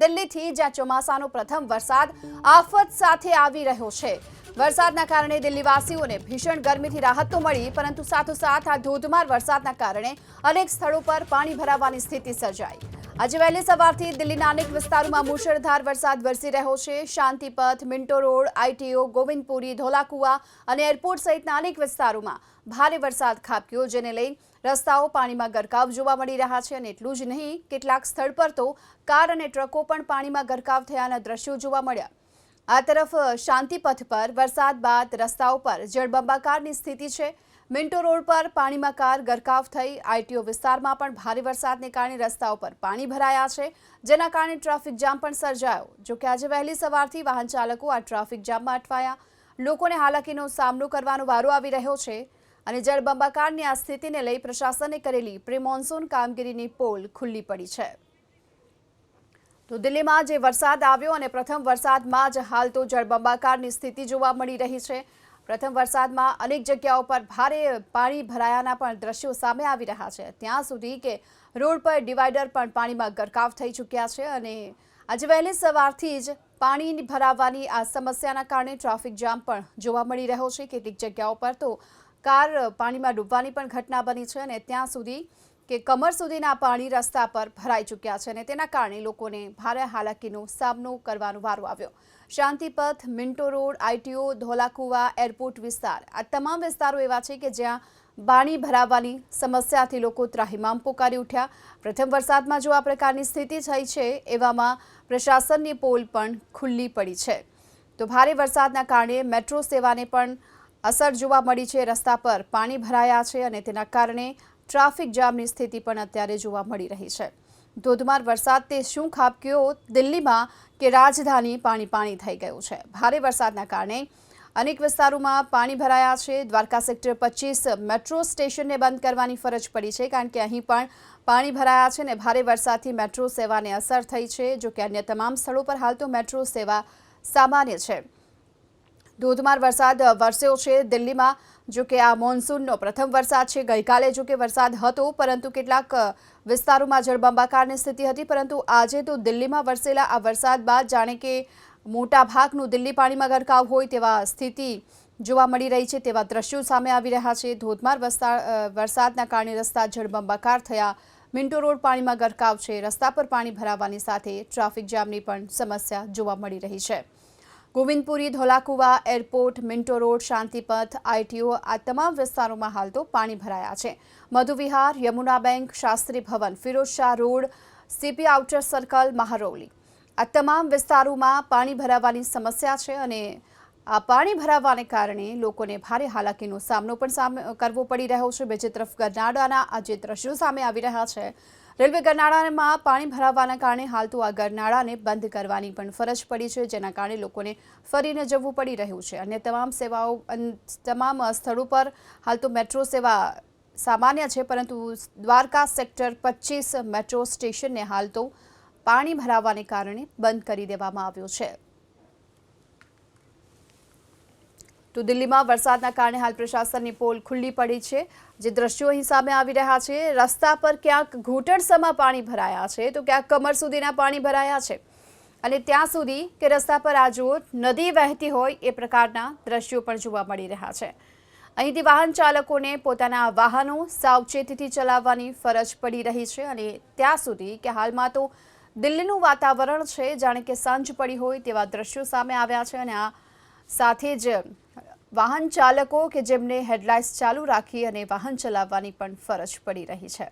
દિલ્હીથી, જ્યાં ચોમાસાનો પ્રથમ વરસાદ આફત સાથે આવી રહ્યો છે। વરસાદના કારણે દિલ્હીવાસીઓને ભીષણ ગરમીથી રાહત તો મળી, પરંતુ સાથોસાથ આ ધોધમાર વરસાદના કારણે અનેક સ્થળો પર પાણી ભરાવાની સ્થિતિ સર્જાઈ। આજે વહેલી સવારથી દિલ્હીના અનેક વિસ્તારોમાં મુશળધાર વરસાદ વરસી રહ્યો છે। શાંતિપથ, Minto road, ITO, Govindpuri, Dholakuva અને એરપોર્ટ સહિતના અનેક વિસ્તારોમાં ભારે વરસાદ ખાબક્યો, જેને લઈ રસ્તાઓ પાણીમાં ગરકાવ જોવા મળી રહ્યા છે। અને એટલું જ નહીં, કેટલાક સ્થળ પર તો કાર અને ટ્રકો પણ પાણીમાં ગરકાવ થયાના દ્રશ્યો જોવા મળ્યા। આ તરફ શાંતિપથ પર વરસાદ બાદ રસ્તાઓ પર જળબંબાકારની સ્થિતિ છે। મિન્ટો રોડ પર પાણીમાં કાર ગરકાવ થઈ। આઈટીઓ વિસ્તારમાં પણ ભારે વરસાદને કારણે રસ્તાઓ પર પાણી ભરાયા છે, જેના કારણે ટ્રાફિક જામ પણ સર્જાયો। જોકે આજે વહેલી સવારથી વાહન ચાલકો આ ટ્રાફિક જામમાં અટવાયા। લોકોને હાલાકીનો સામનો કરવાનો વારો આવી રહ્યો છે અને જળબંબાકારની આ સ્થિતિને લઈ પ્રશાસને કરેલી પ્રી મોન્સૂન કામગીરીની પોલ ખુલ્લી પડી છે। તો દિલ્હીમાં જે વરસાદ આવ્યો અને પ્રથમ વરસાદમાં જ હાલ તો જળબંબાકારની સ્થિતિ જોવા મળી રહી છે। પ્રથમ વરસાદમાં અનેક જગ્યાઓ પર ભારે પાણી ભરાયાના પણ દ્રશ્યો સામે આવી રહ્યા છે। ત્યાં સુધી કે રોડ પર ડિવાઈડર પણ પાણીમાં ગરકાવ થઈ ચૂક્યા છે અને આજે વહેલી સવારથી જ પાણી ભરાવાની આ સમસ્યાના કારણે ટ્રાફિક જામ પણ જોવા મળી રહ્યો છે। કેટલીક જગ્યાઓ પર તો કાર પાણીમાં ડૂબવાની પણ ઘટના બની છે અને ત્યાં સુધી કે કમર સુધીના પાણી રસ્તા પર ભરાઈ ચૂક્યા છે અને તેના કારણે લોકોને ભારે હાલાકીનો સામનો કરવાનો વારો આવ્યો। Shantipath, Minto road, ITO, Dhaulakuan, airport વિસ્તાર, આ તમામ વિસ્તારો એવા છે કે જ્યાં પાણી ભરાવાની સમસ્યાથી લોકો ત્રાહિમામ પોકારી ઉઠ્યા। પ્રથમ વરસાદમાં જો આ પ્રકારની સ્થિતિ થઈ છે, એવામાં પ્રશાસનની પોલ પણ ખુલ્લી પડી છે। તો ભારે વરસાદના કારણે મેટ્રો સેવાને પણ અસર જોવા મળી છે। રસ્તા પર પાણી ભરાયા છે અને તેના કારણે ટ્રાફિક જામની સ્થિતિ પણ અત્યારે જોવા મળી રહી છે। ધોધમાર વરસાદ તે શું ખાબક્યો દિલ્હીમાં કે રાજધાની પાણી થઈ ગયું છે। ભારે વરસાદના કારણે અનેક વિસ્તારોમાં પાણી ભરાયા છે। દ્વારકા સેક્ટર 25 મેટ્રો સ્ટેશનને બંધ કરવાની ફરજ પડી છે, કારણ કે અહીં પણ પાણી ભરાયા છે અને ભારે વરસાદથી મેટ્રો સેવાને અસર થઈ છે। જો કે અન્ય તમામ સ્થળો પર હાલ તો મેટ્રો સેવા સામાન્ય છે। ધોધમાર વરસાદ વરસ્યો છે દિલ્હીમાં। જો કે આ મોન્સૂનનો પ્રથમ વરસાદ છે। ગઈકાલે જો કે વરસાદ હતો, પરંતુ કેટલાક વિસ્તારોમાં જળબંબાકારની સ્થિતિ હતી, પરંતુ આજે તો દિલ્હીમાં વરસેલા આ વરસાદ બાદ જાણે કે મોટા ભાગનું દિલ્હી પાણીમાં ગરકાવ હોય તેવા સ્થિતિ જોવા મળી રહી છે, તેવા દ્રશ્યો સામે આવી રહ્યા છે। ધોધમાર વરસાદના કારણે રસ્તા જળબંબાકાર થયા। મિન્ટો રોડ પાણીમાં ગરકાવ છે। રસ્તા પર પાણી ભરાવાની સાથે ટ્રાફિક જામની પણ સમસ્યા જોવા મળી રહી છે। Govindpuri, Dhaulakuan, airport, Minto road, Shantipath, ITO, આ તમામ વિસ્તારોમાં હાલ તો પાણી ભરાયા છે। Madhu Vihar, Yamuna bank, Shastri Bhawan, Firoz Shah road, CP outer circle, Mehrauli, આ તમામ વિસ્તારોમાં પાણી ભરાવાની સમસ્યા છે અને આ પાણી ભરાવાને કારણે લોકોને ભારે હાલાકીનો સામનો પણ કરવો પડી રહ્યો છે। બીજી તરફ ગરનાળાના આ જે દ્રશ્યો સામે આવી રહ્યા છે, રેલવે ગરનાળામાં પાણી ભરાવાના કારણે હાલ તો આ ગરનાળાને બંધ કરવાની પણ ફરજ પડી છે, જેના કારણે લોકોને ફરીને જવું પડી રહ્યું છે। અન્ય તમામ સેવાઓ તમામ સ્થળો પર હાલ તો મેટ્રો સેવા સામાન્ય છે, પરંતુ દ્વારકા સેક્ટર 25 મેટ્રો સ્ટેશનને હાલ તો પાણી ભરાવાને કારણે બંધ કરી દેવામાં આવ્યો છે। તો દિલ્હીમાં વરસાદના કારણે હાલ પ્રશાસનની પોલ ખુલ્લી પડી છે। જે દ્રશ્યો અહીં સામે આવી રહ્યા છે, રસ્તા પર ક્યાંક ઘૂંટણસમાં પાણી ભરાયા છે, તો ક્યાંક કમર સુધીના પાણી ભરાયા છે અને ત્યાં સુધી કે રસ્તા પર આ જો નદી વહેતી હોય એ પ્રકારના દ્રશ્યો પણ જોવા મળી રહ્યા છે। અહીંથી વાહન ચાલકોને પોતાના વાહનો સાવચેતીથી ચલાવવાની ફરજ પડી રહી છે અને ત્યાં સુધી કે હાલમાં તો દિલ્હીનું વાતાવરણ છે જાણે કે સાંજ પડી હોય તેવા દ્રશ્યો સામે આવ્યા છે અને આ સાથે જ વાહન ચાલકો કે જેમને હેડલાઇટ્સ ચાલુ રાખી અને વાહન ચલાવવાની પણ ફરજ પડી રહી છે।